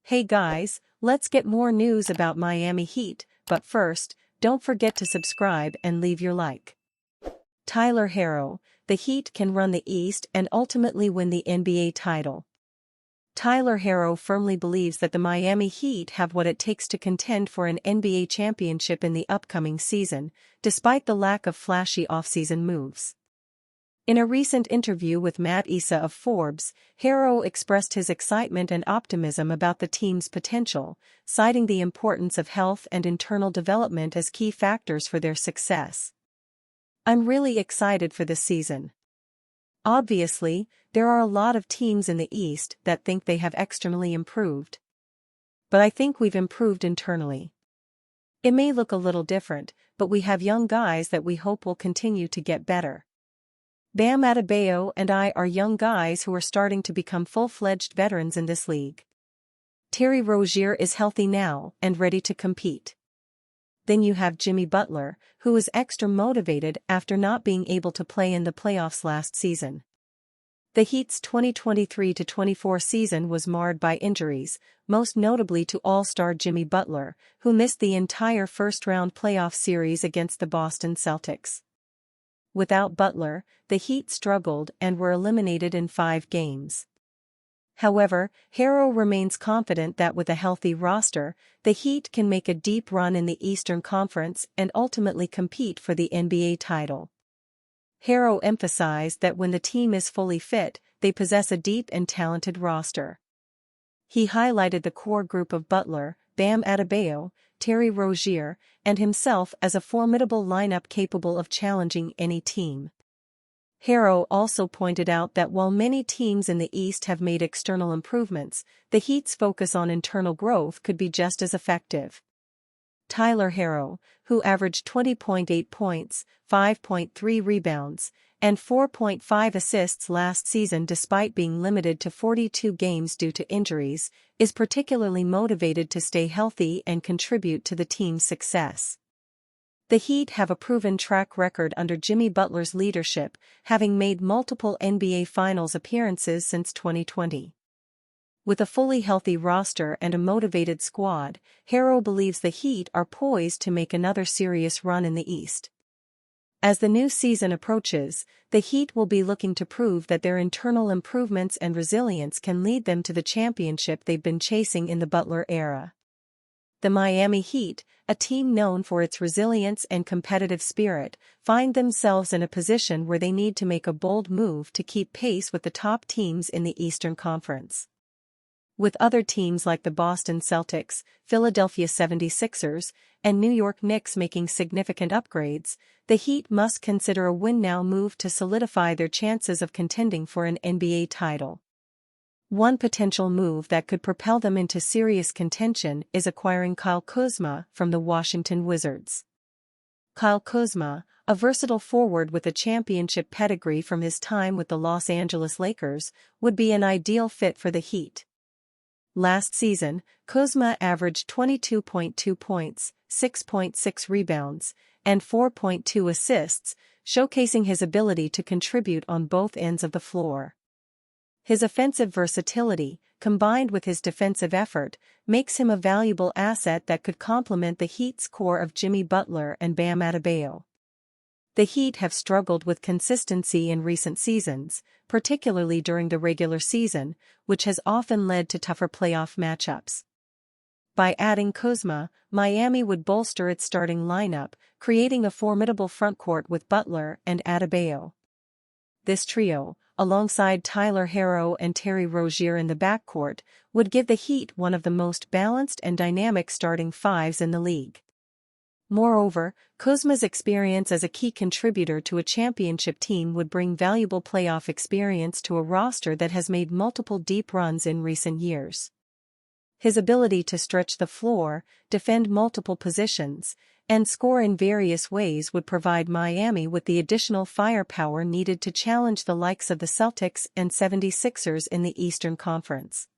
Hey guys, let's get more news about Miami Heat, but first, don't forget to subscribe and leave your like. Tyler Herro, the Heat can run the East and ultimately win the NBA title. Tyler Herro firmly believes that the Miami Heat have what it takes to contend for an NBA championship in the upcoming season, despite the lack of flashy offseason moves. In a recent interview with Matt Issa of Forbes, Herro expressed his excitement and optimism about the team's potential, citing the importance of health and internal development as key factors for their success. "I'm really excited for this season. Obviously, there are a lot of teams in the East that think they have externally improved. But I think we've improved internally. It may look a little different, but we have young guys that we hope will continue to get better. Bam Adebayo and I are young guys who are starting to become full-fledged veterans in this league. Terry Rozier is healthy now and ready to compete. Then you have Jimmy Butler, who is extra motivated after not being able to play in the playoffs last season. The Heat's 2023-24 season was marred by injuries, most notably to All-Star Jimmy Butler, who missed the entire first-round playoff series against the Boston Celtics. Without Butler, the Heat struggled and were eliminated in 5 games. However, Herro remains confident that with a healthy roster, the Heat can make a deep run in the Eastern Conference and ultimately compete for the NBA title. Herro emphasized that when the team is fully fit, they possess a deep and talented roster. He highlighted the core group of Butler, Bam Adebayo, Terry Rozier, and himself as a formidable lineup capable of challenging any team. Herro also pointed out that while many teams in the East have made external improvements, the Heat's focus on internal growth could be just as effective. Tyler Herro, who averaged 20.8 points, 5.3 rebounds, and 4.5 assists last season despite being limited to 42 games due to injuries, is particularly motivated to stay healthy and contribute to the team's success. The Heat have a proven track record under Jimmy Butler's leadership, having made multiple NBA Finals appearances since 2020. With a fully healthy roster and a motivated squad, Herro believes the Heat are poised to make another serious run in the East. As the new season approaches, the Heat will be looking to prove that their internal improvements and resilience can lead them to the championship they've been chasing in the Butler era. The Miami Heat, a team known for its resilience and competitive spirit, find themselves in a position where they need to make a bold move to keep pace with the top teams in the Eastern Conference. With other teams like the Boston Celtics, Philadelphia 76ers, and New York Knicks making significant upgrades, the Heat must consider a win-now move to solidify their chances of contending for an NBA title. One potential move that could propel them into serious contention is acquiring Kyle Kuzma from the Washington Wizards. Kyle Kuzma, a versatile forward with a championship pedigree from his time with the Los Angeles Lakers, would be an ideal fit for the Heat. Last season, Kuzma averaged 22.2 points, 6.6 rebounds, and 4.2 assists, showcasing his ability to contribute on both ends of the floor. His offensive versatility, combined with his defensive effort, makes him a valuable asset that could complement the Heat's core of Jimmy Butler and Bam Adebayo. The Heat have struggled with consistency in recent seasons, particularly during the regular season, which has often led to tougher playoff matchups. By adding Kuzma, Miami would bolster its starting lineup, creating a formidable frontcourt with Butler and Adebayo. This trio, alongside Tyler Herro and Terry Rozier in the backcourt, would give the Heat one of the most balanced and dynamic starting fives in the league. Moreover, Kuzma's experience as a key contributor to a championship team would bring valuable playoff experience to a roster that has made multiple deep runs in recent years. His ability to stretch the floor, defend multiple positions, and score in various ways would provide Miami with the additional firepower needed to challenge the likes of the Celtics and 76ers in the Eastern Conference.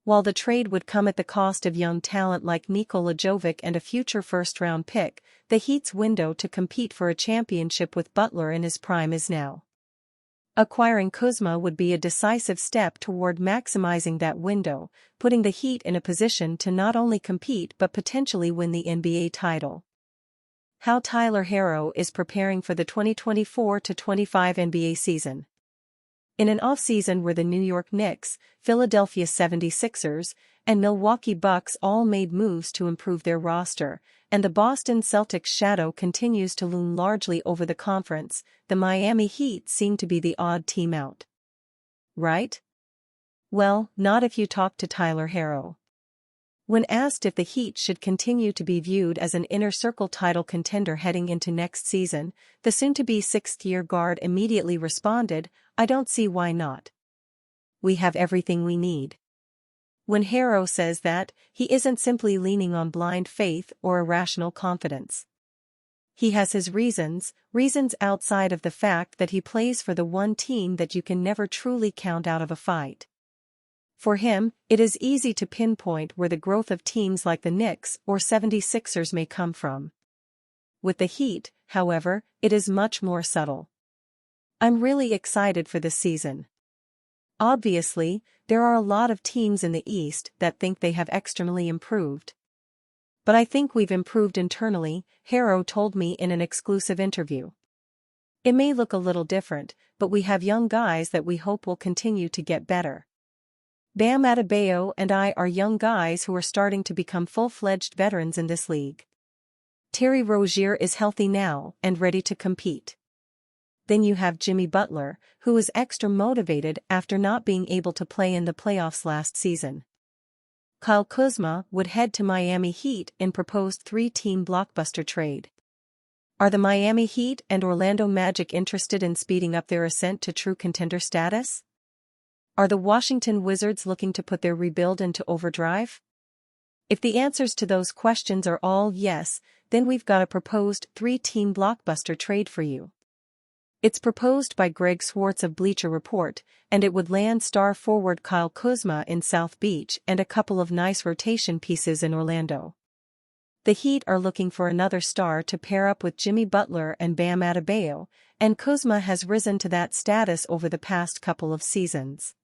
While the trade would come at the cost of young talent like Nikola Jovic and a future first-round pick, the Heat's window to compete for a championship with Butler in his prime is now. Acquiring Kuzma would be a decisive step toward maximizing that window, putting the Heat in a position to not only compete but potentially win the NBA title. How Tyler Herro is preparing for the 2024-25 NBA season. In an offseason where the New York Knicks, Philadelphia 76ers, and Milwaukee Bucks all made moves to improve their roster, and the Boston Celtics' shadow continues to loom largely over the conference, the Miami Heat seem to be the odd team out. Right? Well, not if you talk to Tyler Herro. When asked if the Heat should continue to be viewed as an inner-circle title contender heading into next season, the soon-to-be sixth-year guard immediately responded, "I don't see why not. We have everything we need." When Herro says that, he isn't simply leaning on blind faith or irrational confidence. He has his reasons outside of the fact that he plays for the one team that you can never truly count out of a fight. For him, it is easy to pinpoint where the growth of teams like the Knicks or 76ers may come from. With the Heat, however, it is much more subtle. "I'm really excited for this season. Obviously, there are a lot of teams in the East that think they have externally improved. But I think we've improved internally," Herro told me in an exclusive interview. "It may look a little different, but we have young guys that we hope will continue to get better. Bam Adebayo and I are young guys who are starting to become full-fledged veterans in this league. Terry Rozier is healthy now and ready to compete. Then you have Jimmy Butler, who is extra motivated after not being able to play in the playoffs last season. Kyle Kuzma would head to Miami Heat in proposed three-team blockbuster trade. Are the Miami Heat and Orlando Magic interested in speeding up their ascent to true contender status? Are the Washington Wizards looking to put their rebuild into overdrive? If the answers to those questions are all yes, then we've got a proposed three-team blockbuster trade for you. It's proposed by Greg Swartz of Bleacher Report, and it would land star forward Kyle Kuzma in South Beach and a couple of nice rotation pieces in Orlando. The Heat are looking for another star to pair up with Jimmy Butler and Bam Adebayo, and Kuzma has risen to that status over the past couple of seasons.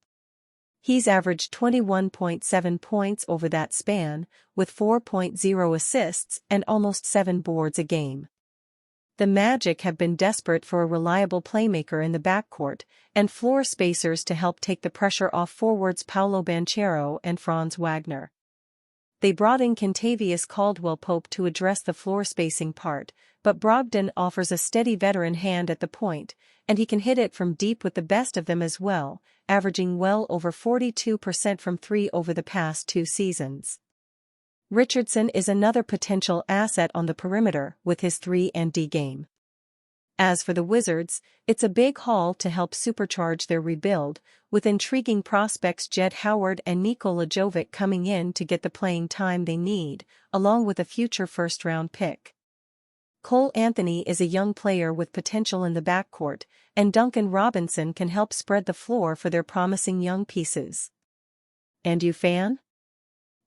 He's averaged 21.7 points over that span, with 4.0 assists and almost 7 boards a game. The Magic have been desperate for a reliable playmaker in the backcourt and floor spacers to help take the pressure off forwards Paolo Banchero and Franz Wagner. They brought in Kentavious Caldwell-Pope to address the floor spacing part, but Brogdon offers a steady veteran hand at the point, and he can hit it from deep with the best of them as well, averaging well over 42% from three over the past 2 seasons. Richardson is another potential asset on the perimeter with his 3-and-D game. As for the Wizards, it's a big haul to help supercharge their rebuild, with intriguing prospects Jett Howard and Nikola Jovic coming in to get the playing time they need, along with a future first-round pick. Cole Anthony is a young player with potential in the backcourt, and Duncan Robinson can help spread the floor for their promising young pieces. And you, fan?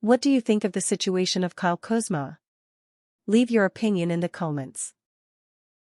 What do you think of the situation of Kyle Kuzma? Leave your opinion in the comments.